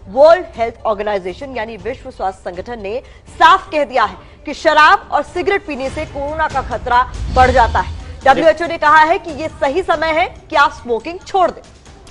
World health organisation यानी विश्व स्वास्थ्य संगठन ने साफ कह दिया है कि शराब और सिगरेट पीने से कोरोना का खतरा बढ़ जाता है। WHO ने कहा है कि ये सही समय है कि आप स्मोकिंग छोड़ दें।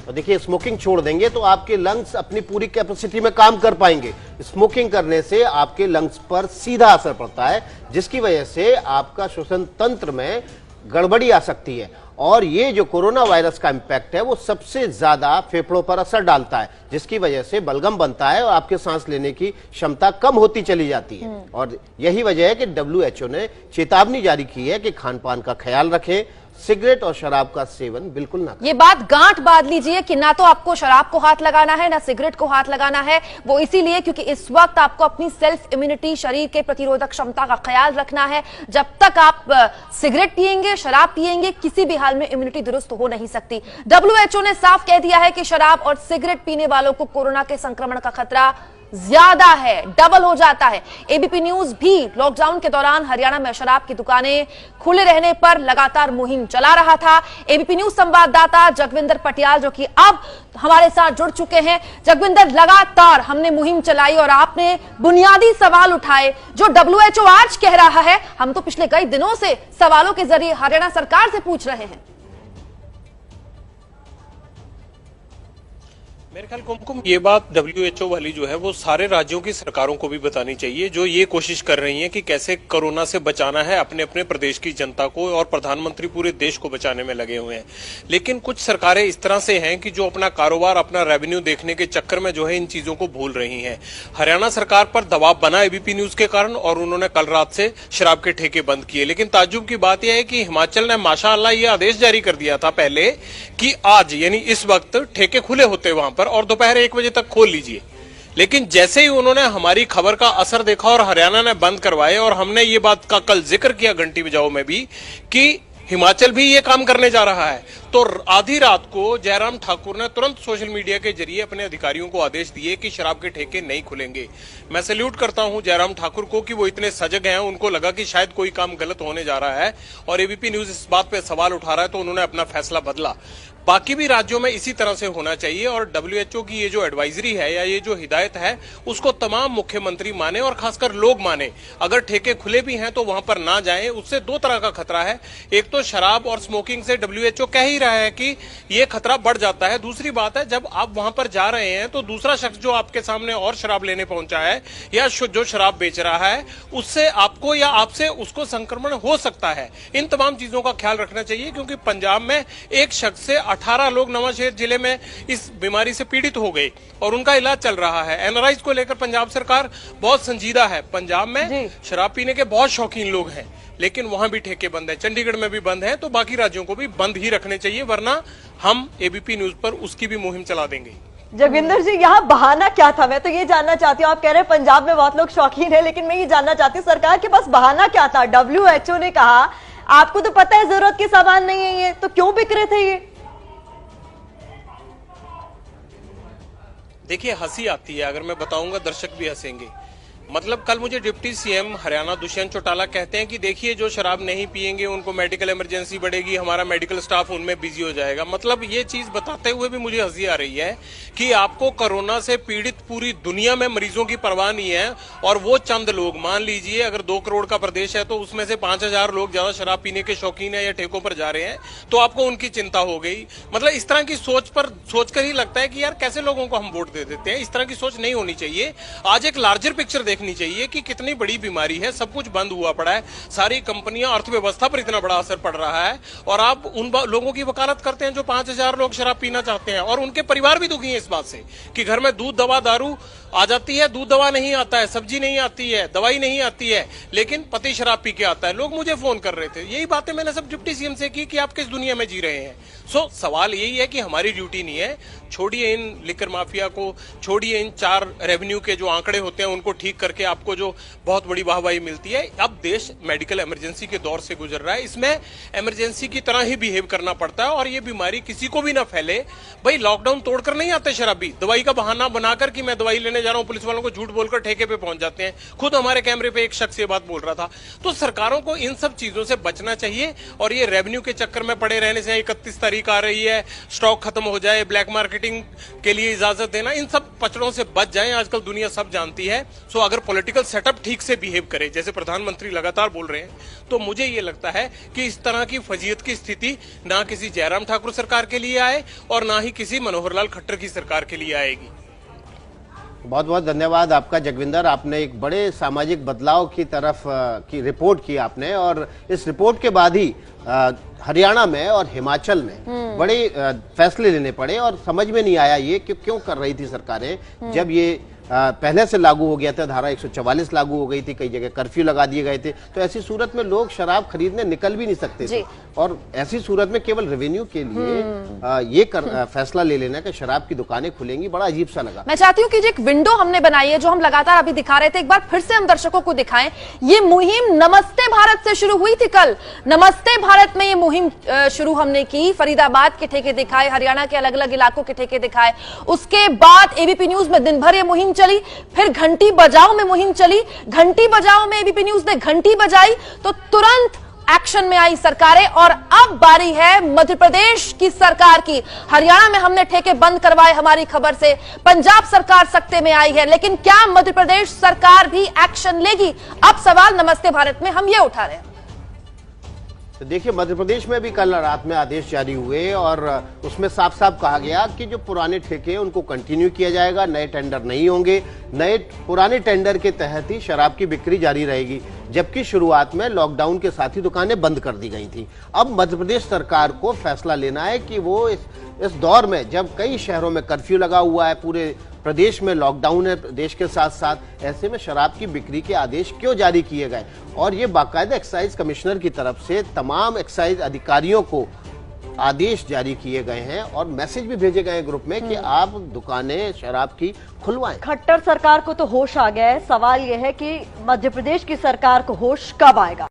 तो देखिए, स्मोकिंग छोड़ देंगे तो आपके लंग्स अपनी पूरी कैपेसिटी में काम कर पाएंगे। स्मोकिंग करने से आपके लंग्स पर सीधा असर पड़ता है, जिसकी वजह से आपका श्वसन तंत्र में गड़बड़ी आ सकती है। और ये जो कोरोना वायरस का इंपैक्ट है वो सबसे ज्यादा फेफड़ों पर असर डालता है, जिसकी वजह से बलगम बनता है और आपके सांस लेने की क्षमता कम होती चली जाती है। और यही वजह है कि WHO ने चेतावनी जारी की है कि खान पान का ख्याल रखें, सिगरेट और शराब का सेवन बिल्कुल ना करें। ये बात गांठ बांध लीजिए कि ना तो आपको शराब को हाथ लगाना है ना सिगरेट को हाथ लगाना है। वो इसीलिए क्योंकि इस वक्त आपको अपनी सेल्फ इम्यूनिटी, शरीर के प्रतिरोधक क्षमता का ख्याल रखना है। जब तक आप सिगरेट पिएंगे, शराब पिएंगे, किसी भी हाल में इम्यूनिटी दुरुस्त हो नहीं सकती। WHO ने साफ कह दिया है कि शराब और सिगरेट पीने वालों को कोरोना के संक्रमण का खतरा ज्यादा है, डबल हो जाता है। एबीपी न्यूज भी लॉकडाउन के दौरान हरियाणा में शराब की दुकानें खुले रहने पर लगातार मुहिम चला रहा था। एबीपी न्यूज संवाददाता जगविंदर पटियाल जो कि अब हमारे साथ जुड़ चुके हैं। जगविंदर, लगातार हमने मुहिम चलाई और आपने बुनियादी सवाल उठाए जो WHO आज कह रहा है, हम तो पिछले कई दिनों से सवालों के जरिए हरियाणा सरकार से पूछ रहे हैं। मेरे ख्याल कुमकुम, ये बात WHO वाली जो है वो सारे राज्यों की सरकारों को भी बतानी चाहिए, जो ये कोशिश कर रही हैं कि कैसे कोरोना से बचाना है अपने अपने प्रदेश की जनता को, और प्रधानमंत्री पूरे देश को बचाने में लगे हुए हैं। लेकिन कुछ सरकारें इस तरह से हैं कि जो अपना कारोबार, अपना रेवेन्यू देखने के चक्कर में जो है इन चीजों को भूल रही हैं। हरियाणा सरकार पर दबाव बना एबीपी न्यूज के कारण और उन्होंने कल रात से शराब के ठेके बंद किए। लेकिन ताज्जुब की बात यह है कि हिमाचल ने माशाअल्लाह ये आदेश जारी कर दिया था पहले कि आज यानी इस वक्त ठेके खुले होते वहां पर और दोपहर 1 बजे तक खोल लीजिए। लेकिन जैसे ही उन्होंने हमारी खबर का असर देखा और हरियाणा ने बंद करवाए, और हमने ये बात का कल जिक्र किया घंटी बजाओ में भी कि हिमाचल भी ये काम करने जा रहा है, तो आधी रात को जयराम ठाकुर ने तुरंत सोशल मीडिया के जरिए अपने अधिकारियों को आदेश दिए कि शराब के ठेके नहीं खुलेंगे। मैं सैल्यूट करता हूं जयराम ठाकुर को कि वो इतने सजग हैं। उनको लगा कि शायद कोई काम गलत होने जा रहा है और एबीपी न्यूज इस बात पे सवाल उठा रहा है, तो उन्होंने अपना फैसला बदला। बाकी भी राज्यों में इसी तरह से होना चाहिए और WHO की ये जो एडवाइजरी है या ये जो हिदायत है उसको तमाम मुख्यमंत्री माने और खासकर लोग माने। अगर ठेके खुले भी हैं तो वहां पर ना जाएं। उससे दो तरह का खतरा है, एक तो शराब और स्मोकिंग से WHO कह ही रहा है कि ये खतरा बढ़ जाता है। दूसरी बात है, जब आप वहां पर जा रहे हैं तो दूसरा शख्स जो आपके सामने और शराब लेने पहुंचा है या जो शराब बेच रहा है उससे आपको या आपसे उसको संक्रमण हो सकता है। इन तमाम चीजों का ख्याल रखना चाहिए क्योंकि पंजाब में एक शख्स से 18 लोग नवांशहर जिले में इस बीमारी से पीड़ित हो गए और उनका इलाज चल रहा है। एनआरआईज को लेकर पंजाब सरकार बहुत संजीदा है। पंजाब में शराब पीने के बहुत शौकीन लोग हैं, लेकिन वहां भी ठेके बंद है, चंडीगढ़ में भी बंद है, तो बाकी राज्यों को भी बंद ही रखने चाहिए, वरना हम एबीपी न्यूज पर उसकी भी मुहिम चला देंगे। जगविंदर जी, यहाँ बहाना क्या था? मैं तो ये जानना चाहती हूँ। आप कह रहे हैं पंजाब में बहुत लोग शौकीन है, लेकिन मैं ये जानना चाहती हूँ सरकार के पास बहाना क्या था? WHO ने कहा आपको तो पता है जरूरत के सामान नहीं है ये, तो क्यों बिक रहे थे ये? देखिए, हंसी आती है, अगर मैं बताऊंगा दर्शक भी हंसेंगे। मतलब कल मुझे डिप्टी सीएम हरियाणा दुष्यंत चौटाला कहते हैं कि देखिए जो शराब नहीं पिएंगे उनको मेडिकल इमरजेंसी बढ़ेगी, हमारा मेडिकल स्टाफ उनमें बिजी हो जाएगा। मतलब ये चीज बताते हुए भी मुझे हंसी आ रही है कि आपको कोरोना से पीड़ित पूरी दुनिया में मरीजों की परवाह नहीं है और वो चंद लोग, मान लीजिए अगर 2 करोड़ का प्रदेश है तो उसमें से 5000 लोग ज्यादा शराब पीने के शौकीन है या ठेकों पर जा रहे हैं, तो आपको उनकी चिंता हो गई। मतलब इस तरह की सोच पर सोचकर ही लगता है कि यार कैसे लोगों को हम वोट दे देते हैं। इस तरह की सोच नहीं होनी चाहिए। आज एक लार्जर पिक्चर देखनी चाहिए कि कितनी बड़ी बीमारी है, सब कुछ बंद हुआ पड़ा है, सारी कंपनियां, अर्थव्यवस्था पर इतना बड़ा असर पड़ रहा है और आप उन लोगों की वकालत करते हैं जो 5000 लोग शराब पीना चाहते हैं और उनके परिवार भी दुखी हैं इस बात से कि घर में दूध, दवा, दारू आ जाती है, दूध दवा नहीं आता है, सब्जी नहीं आती है, दवाई नहीं आती है, लेकिन पति शराब पी के आता है। लोग मुझे फोन कर रहे थे, यही बातें मैंने सब डिप्टी सीएम से की कि आप किस दुनिया में जी रहे हैं। सवाल यही है कि हमारी ड्यूटी नहीं है। छोड़िए इन लिकर माफिया को, छोड़िए इन 4 रेवेन्यू के जो आंकड़े होते हैं उनको ठीक करके आपको जो बहुत बड़ी वाहवाही मिलती है। अब देश मेडिकल इमरजेंसी के दौर से गुजर रहा है, इसमें इमरजेंसी की तरह ही बिहेव करना पड़ता है और ये बीमारी किसी को भी ना फैले। भाई लॉकडाउन तोड़कर नहीं आते शराबी, दवाई का बहाना बनाकर कि मैं दवाई लेने जा रहा हूं, पुलिस वालों को झूठ बोलकर ठेके पे पहुंच जाते हैं। खुद हमारे कैमरे पे एक शख्स ये बात बोल रहा था। तो सरकारों को इन सब चीजों से बचना चाहिए और ये रेवेन्यू के चक्कर में पड़े रहने से 31 तारीख आ रही है, स्टॉक खत्म हो जाए, ब्लैक मार्केटिंग के लिए इजाजत देना, इन सब पचड़ों से बच जाएं। आजकल दुनिया सब जानती है। सो अगर पॉलिटिकल सेटअप ठीक से बिहेव करे, जैसे प्रधानमंत्री लगातार बोल रहे हैं, तो मुझे ये लगता है कि इस तरह की फजीयत की स्थिति ना किसी जयराम ठाकुर सरकार के लिए आए और ना ही किसी मनोहर लाल खट्टर की सरकार के लिए आएगी। बहुत बहुत धन्यवाद आपका जगविंदर। आपने एक बड़े सामाजिक बदलाव की तरफ की रिपोर्ट की आपने, और इस रिपोर्ट के बाद ही हरियाणा में और हिमाचल में बड़े फैसले लेने पड़े और समझ में नहीं आया ये कि क्यों कर रही थी सरकारें। जब ये पहले से लागू हो गया था, धारा 144 लागू हो गई थी, कई जगह कर्फ्यू लगा दिए गए थे, तो ऐसी सूरत में लोग शराब खरीदने निकल भी नहीं सकते थे। और ऐसी सूरत में केवल रेवेन्यू के लिए फैसला ले लेना कि शराब की दुकानें खुलेंगी, बड़ा अजीब सा लगा। मैं चाहती हूँ कि जो एक विंडो हमने बनाई है, जो हम लगातार अभी दिखा रहे थे, एक बार फिर से हम दर्शकों को दिखाएं। ये मुहिम नमस्ते भारत से शुरू हुई थी। कल नमस्ते भारत में ये मुहिम शुरू हमने की। फरीदाबाद के ठेके दिखाए, हरियाणा के अलग अलग इलाकों के ठेके दिखाए। उसके बाद एबीपी न्यूज में दिन भर ये मुहिम चली, फिर घंटी बजाओ में मुहिम चली। घंटी बजाओ में एबीपी न्यूज ने घंटी बजाई तो तुरंत एक्शन में आई सरकारें। और अब बारी है मध्य प्रदेश की सरकार की। हरियाणा में हमने ठेके बंद करवाए हमारी खबर से, पंजाब सरकार सत्ते में आई है, लेकिन क्या मध्य प्रदेश सरकार भी एक्शन लेगी? अब सवाल नमस्ते भारत में हम ये उठा रहे हैं। तो देखिए, मध्य प्रदेश में भी कल रात में आदेश जारी हुए और उसमें साफ साफ कहा गया कि जो पुराने ठेके हैं उनको कंटिन्यू किया जाएगा, नए टेंडर नहीं होंगे, पुराने टेंडर के तहत ही शराब की बिक्री जारी रहेगी। जबकि शुरुआत में लॉकडाउन के साथ ही दुकानें बंद कर दी गई थी। अब मध्य प्रदेश सरकार को फैसला लेना है कि वो इस दौर में, जब कई शहरों में कर्फ्यू लगा हुआ है, पूरे प्रदेश में लॉकडाउन है प्रदेश के साथ साथ, ऐसे में शराब की बिक्री के आदेश क्यों जारी किए गए। और ये बाकायदा एक्साइज कमिश्नर की तरफ से तमाम एक्साइज अधिकारियों को आदेश जारी किए गए हैं और मैसेज भी भेजे गए ग्रुप में कि आप दुकानें शराब की खुलवाएं। खट्टर सरकार को तो होश आ गया है, सवाल यह है कि मध्य प्रदेश की सरकार को होश कब आएगा।